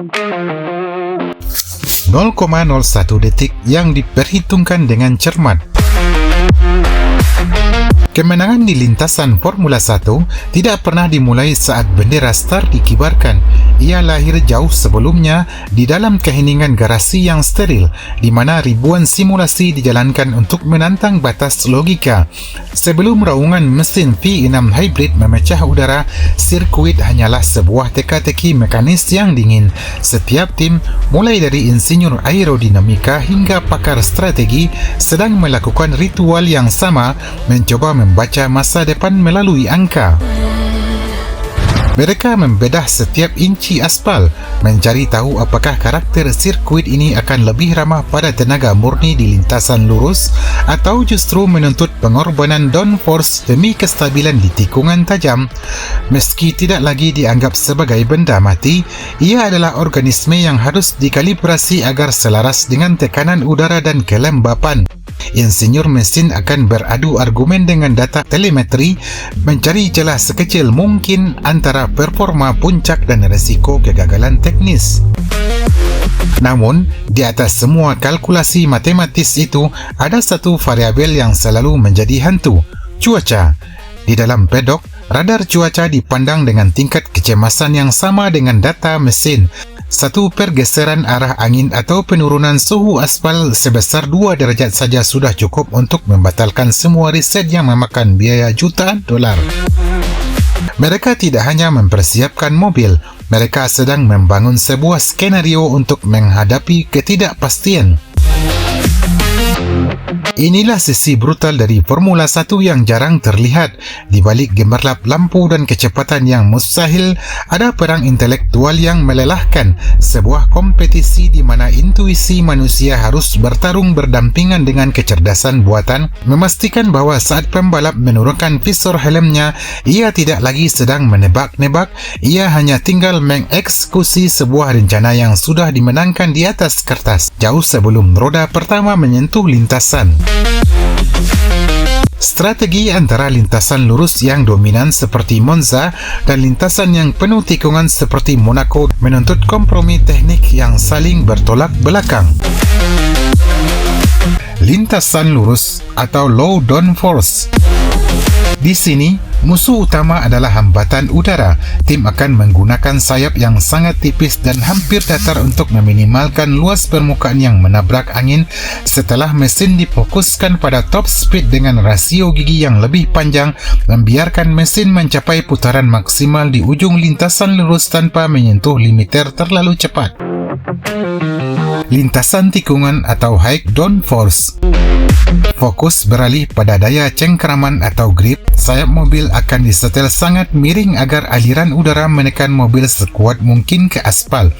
0,01 detik yang diperhitungkan dengan cermat. Kemenangan di lintasan Formula 1 tidak pernah dimulai saat bendera start dikibarkan. Ia lahir jauh sebelumnya di dalam keheningan garasi yang steril, di mana ribuan simulasi dijalankan untuk menantang batas logika. Sebelum raungan mesin V6 hybrid memecah udara, sirkuit hanyalah sebuah teka-teki mekanis yang dingin. Setiap tim, mulai dari insinyur aerodinamika hingga pakar strategi, sedang melakukan ritual yang sama, mencoba membaca masa depan melalui angka. Mereka membedah setiap inci aspal, mencari tahu apakah karakter sirkuit ini akan lebih ramah pada tenaga murni di lintasan lurus atau justru menuntut pengorbanan downforce demi kestabilan di tikungan tajam. Meski tidak lagi dianggap sebagai benda mati, ia adalah organisme yang harus dikalibrasi agar selaras dengan tekanan udara dan kelembapan. Insinyur mesin akan beradu argumen dengan data telemetri, mencari celah sekecil mungkin antara performa puncak dan resiko kegagalan teknis. Namun, di atas semua kalkulasi matematis itu, ada satu variabel yang selalu menjadi hantu: cuaca. Di dalam pedok, radar cuaca dipandang dengan tingkat kecemasan yang sama dengan data mesin. Satu pergeseran arah angin atau penurunan suhu aspal sebesar 2 derajat saja sudah cukup untuk membatalkan semua riset yang memakan biaya jutaan dolar. Mereka tidak hanya mempersiapkan mobil, mereka sedang membangun sebuah skenario untuk menghadapi ketidakpastian. Inilah sisi brutal dari Formula 1 yang jarang terlihat. Di balik gemerlap lampu dan kecepatan yang mustahil, ada perang intelektual yang melelahkan, sebuah kompetisi di mana intuisi manusia harus bertarung berdampingan dengan kecerdasan buatan, memastikan bahwa saat pembalap menurunkan visor helmnya, ia tidak lagi sedang menebak-nebak, ia hanya tinggal mengeksekusi sebuah rencana yang sudah dimenangkan di atas kertas, jauh sebelum roda pertama menyentuh lintasan. Strategi antara lintasan lurus yang dominan seperti Monza dan lintasan yang penuh tikungan seperti Monaco menuntut kompromi teknik yang saling bertolak belakang. Lintasan lurus atau low downforce. Di sini, musuh utama adalah hambatan udara. Tim akan menggunakan sayap yang sangat tipis dan hampir datar untuk meminimalkan luas permukaan yang menabrak angin. Setelah mesin difokuskan pada top speed dengan rasio gigi yang lebih panjang, membiarkan mesin mencapai putaran maksimal di ujung lintasan lurus tanpa menyentuh limiter terlalu cepat. Lintasan tikungan atau high downforce. Fokus beralih pada daya cengkeraman atau grip. Sayap mobil akan disetel sangat miring agar aliran udara menekan mobil sekuat mungkin ke aspal.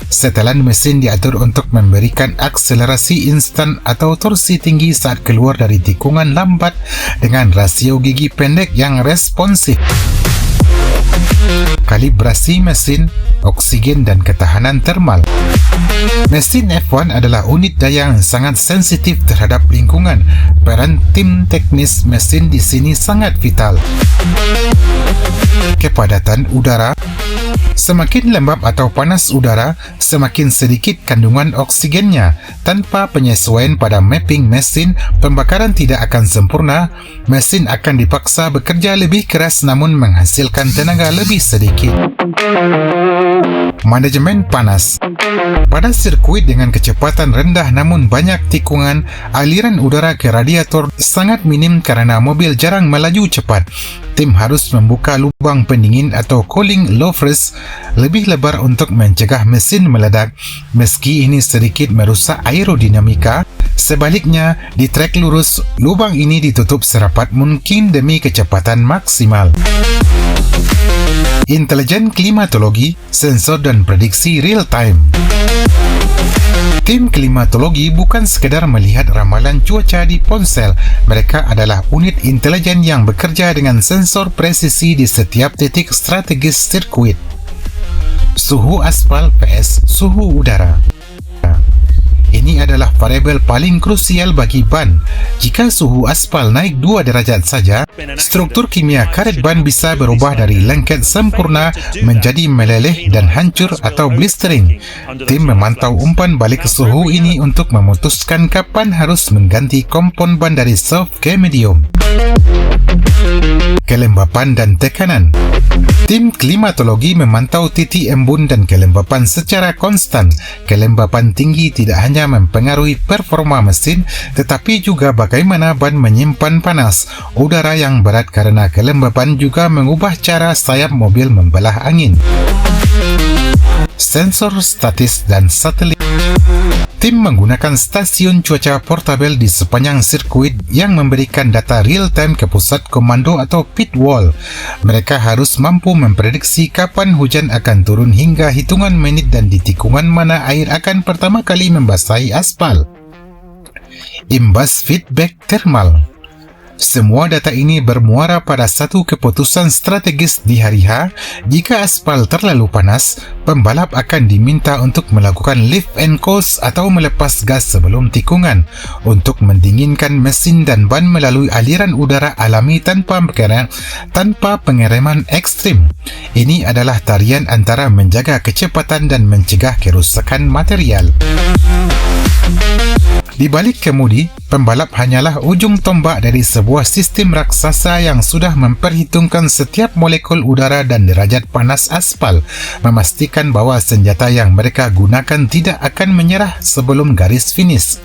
Setelan mesin diatur untuk memberikan akselerasi instan atau torsi tinggi saat keluar dari tikungan lambat dengan rasio gigi pendek yang responsif. Kalibrasi mesin, oksigen dan ketahanan termal. Mesin F1 adalah unit daya yang sangat sensitif terhadap lingkungan. Peran tim teknis mesin di sini sangat vital. Kepadatan udara. Semakin lembab atau panas udara, semakin sedikit kandungan oksigennya. Tanpa penyesuaian pada mapping mesin, pembakaran tidak akan sempurna. Mesin akan dipaksa bekerja lebih keras namun menghasilkan tenaga lebih sedikit. Manajemen panas. Pada sirkuit dengan kecepatan rendah namun banyak tikungan, aliran udara ke radiator sangat minim karena mobil jarang melaju cepat. Tim harus membuka lubang pendingin atau cooling louvres lebih lebar untuk mencegah mesin meledak. Meski ini sedikit merusak aerodinamika, sebaliknya di trek lurus, lubang ini ditutup serapat mungkin demi kecepatan maksimal. Intelijen klimatologi, sensor dan prediksi real time. Tim klimatologi bukan sekedar melihat ramalan cuaca di ponsel. Mereka adalah unit intelijen yang bekerja dengan sensor presisi di setiap titik strategis sirkuit. Suhu aspal vs suhu udara. Ini ini adalah variabel paling krusial bagi ban. Jika suhu aspal naik 2 darajat saja, struktur kimia karet ban bisa berubah dari lengket sempurna menjadi meleleh dan hancur atau blistering. Tim memantau umpan balik suhu ini untuk memutuskan kapan harus mengganti kompon ban dari soft ke medium. Kelembapan dan tekanan. Tim klimatologi memantau titik embun dan kelembapan secara konstan. Kelembapan tinggi tidak hanya mempengaruhi performa mesin, tetapi juga bagaimana ban menyimpan panas. Udara yang berat karena kelembapan juga mengubah cara sayap mobil membelah angin. Sensor statis dan satelit. Tim menggunakan stasiun cuaca portabel di sepanjang sirkuit yang memberikan data real-time ke pusat komando atau pit wall. Mereka harus mampu memprediksi kapan hujan akan turun hingga hitungan menit dan di tikungan mana air akan pertama kali membasahi aspal. Imbas feedback thermal. Semua data ini bermuara pada satu keputusan strategis di hari H. Jika aspal terlalu panas, pembalap akan diminta untuk melakukan lift and coast atau melepas gas sebelum tikungan untuk mendinginkan mesin dan ban melalui aliran udara alami tanpa pengereman ekstrim. Ini adalah tarian antara menjaga kecepatan dan mencegah kerusakan material. Di balik kemudi, pembalap hanyalah ujung tombak dari sebuah sistem raksasa yang sudah memperhitungkan setiap molekul udara dan derajat panas aspal, memastikan bahwa senjata yang mereka gunakan tidak akan menyerah sebelum garis finish.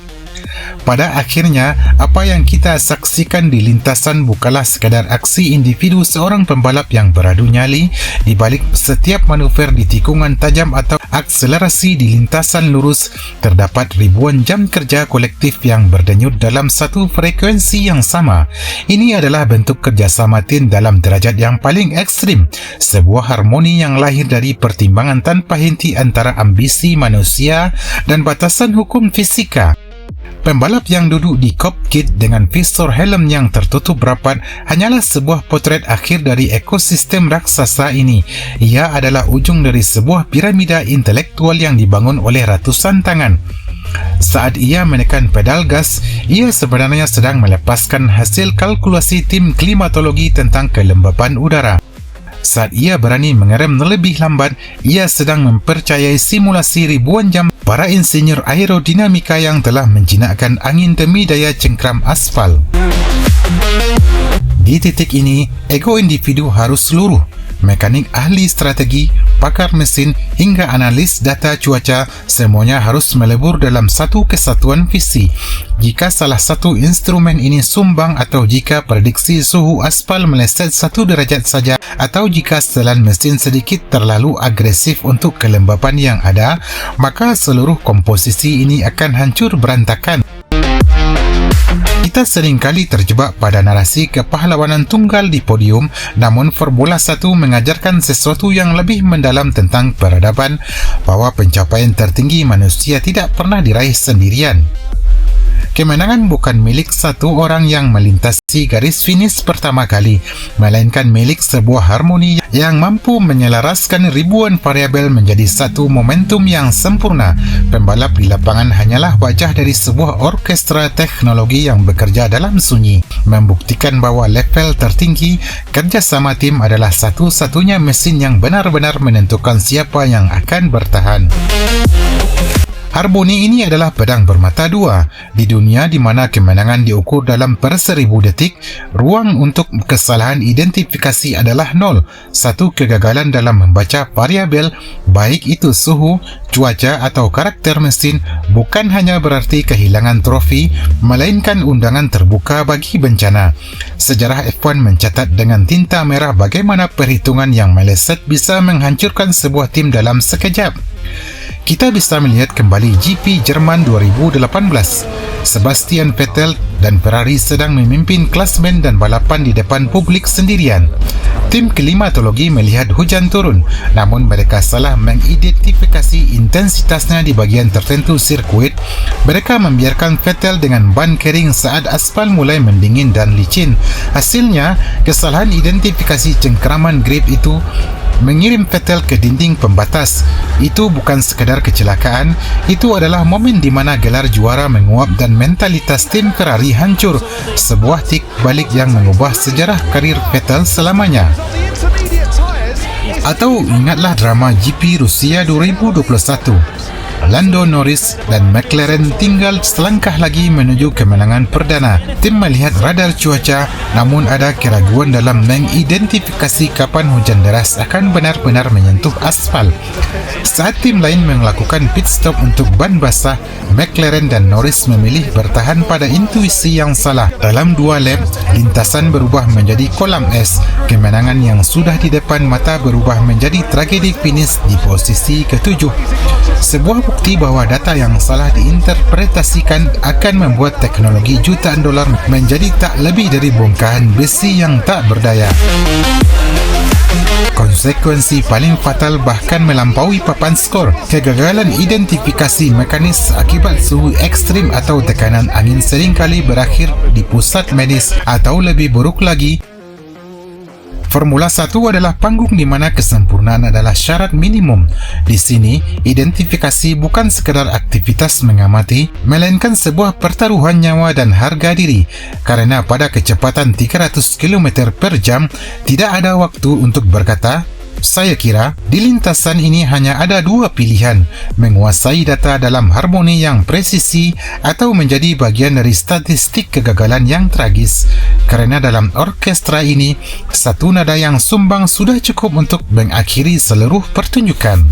Pada akhirnya, apa yang kita saksikan di lintasan bukanlah sekadar aksi individu seorang pembalap yang beradu nyali. Di balik setiap manuver di tikungan tajam atau akselerasi di lintasan lurus, terdapat ribuan jam kerja kolektif yang berdenyut dalam satu frekuensi yang sama. Ini adalah bentuk kerjasama tim dalam derajat yang paling ekstrim, sebuah harmoni yang lahir dari pertimbangan tanpa henti antara ambisi manusia dan batasan hukum fisika. Pembalap yang duduk di cockpit dengan visor helm yang tertutup rapat hanyalah sebuah potret akhir dari ekosistem raksasa ini. Ia adalah ujung dari sebuah piramida intelektual yang dibangun oleh ratusan tangan. Saat ia menekan pedal gas, ia sebenarnya sedang melepaskan hasil kalkulasi tim klimatologi tentang kelembapan udara. Saat ia berani mengerem lebih lambat, ia sedang mempercayai simulasi ribuan jam para insinyur aerodinamika yang telah menjinakkan angin demi daya cengkram aspal. Di titik ini, ego individu harus seluruh. Mekanik ahli strategi, pakar mesin, hingga analis data cuaca, semuanya harus melebur dalam satu kesatuan visi. Jika salah satu instrumen ini sumbang atau jika prediksi suhu aspal meleset 1 derajat saja atau jika setelan mesin sedikit terlalu agresif untuk kelembapan yang ada, maka seluruh komposisi ini akan hancur berantakan. Kita seringkali terjebak pada narasi kepahlawanan tunggal di podium, namun Formula 1 mengajarkan sesuatu yang lebih mendalam tentang peradaban, bahwa pencapaian tertinggi manusia tidak pernah diraih sendirian. Kemenangan bukan milik satu orang yang melintasi garis finish pertama kali, melainkan milik sebuah harmoni yang mampu menyelaraskan ribuan variabel menjadi satu momentum yang sempurna. Pembalap di lapangan hanyalah wajah dari sebuah orkestra teknologi yang bekerja dalam sunyi, membuktikan bahwa level tertinggi kerjasama tim adalah satu-satunya mesin yang benar-benar menentukan siapa yang akan bertahan. Harmoni ini adalah pedang bermata dua. Di dunia di mana kemenangan diukur dalam per 1000 detik, ruang untuk kesalahan identifikasi adalah 0. Satu kegagalan dalam membaca variabel, baik itu suhu, cuaca atau karakter mesin, bukan hanya berarti kehilangan trofi, melainkan undangan terbuka bagi bencana. Sejarah F1 mencatat dengan tinta merah bagaimana perhitungan yang meleset bisa menghancurkan sebuah tim dalam sekejap. Kita bisa melihat kembali GP Jerman 2018. Sebastian Vettel dan Ferrari sedang memimpin klasemen dan balapan di depan publik sendirian. Tim klimatologi melihat hujan turun, namun mereka salah mengidentifikasi intensitasnya di bagian tertentu sirkuit. Mereka membiarkan Vettel dengan ban kering saat aspal mulai mendingin dan licin. Hasilnya, kesalahan identifikasi cengkeraman grip itu mengirim Vettel ke dinding pembatas. Itu bukan sekadar kecelakaan, itu adalah momen di mana gelar juara menguap dan mentalitas tim Ferrari hancur, sebuah tik balik yang mengubah sejarah karir Vettel selamanya. Atau ingatlah drama GP Rusia 2021. Lando Norris dan McLaren tinggal selangkah lagi menuju kemenangan perdana. Tim melihat radar cuaca, namun ada keraguan dalam mengidentifikasi kapan hujan deras akan benar-benar menyentuh aspal. Saat tim lain melakukan pit stop untuk ban basah, McLaren dan Norris memilih bertahan pada intuisi yang salah. Dalam 2 lap, lintasan berubah menjadi kolam es. Kemenangan yang sudah di depan mata berubah menjadi tragedi finish di posisi ke-7. Sebuah bukti bahwa data yang salah diinterpretasikan akan membuat teknologi jutaan dolar menjadi tak lebih dari bongkahan besi yang tak berdaya. Konsekuensi paling fatal bahkan melampaui papan skor. Kegagalan identifikasi mekanis akibat suhu ekstrim atau tekanan angin seringkali berakhir di pusat medis, atau lebih buruk lagi, Formula 1 adalah panggung di mana kesempurnaan adalah syarat minimum. Di sini, identifikasi bukan sekadar aktivitas mengamati, melainkan sebuah pertaruhan nyawa dan harga diri. Karena pada kecepatan 300 km per jam, tidak ada waktu untuk berkata, "Saya kira di lintasan ini hanya ada 2 pilihan, menguasai data dalam harmoni yang presisi atau menjadi bagian dari statistik kegagalan yang tragis." Karena dalam orkestra ini, satu nada yang sumbang sudah cukup untuk mengakhiri seluruh pertunjukan.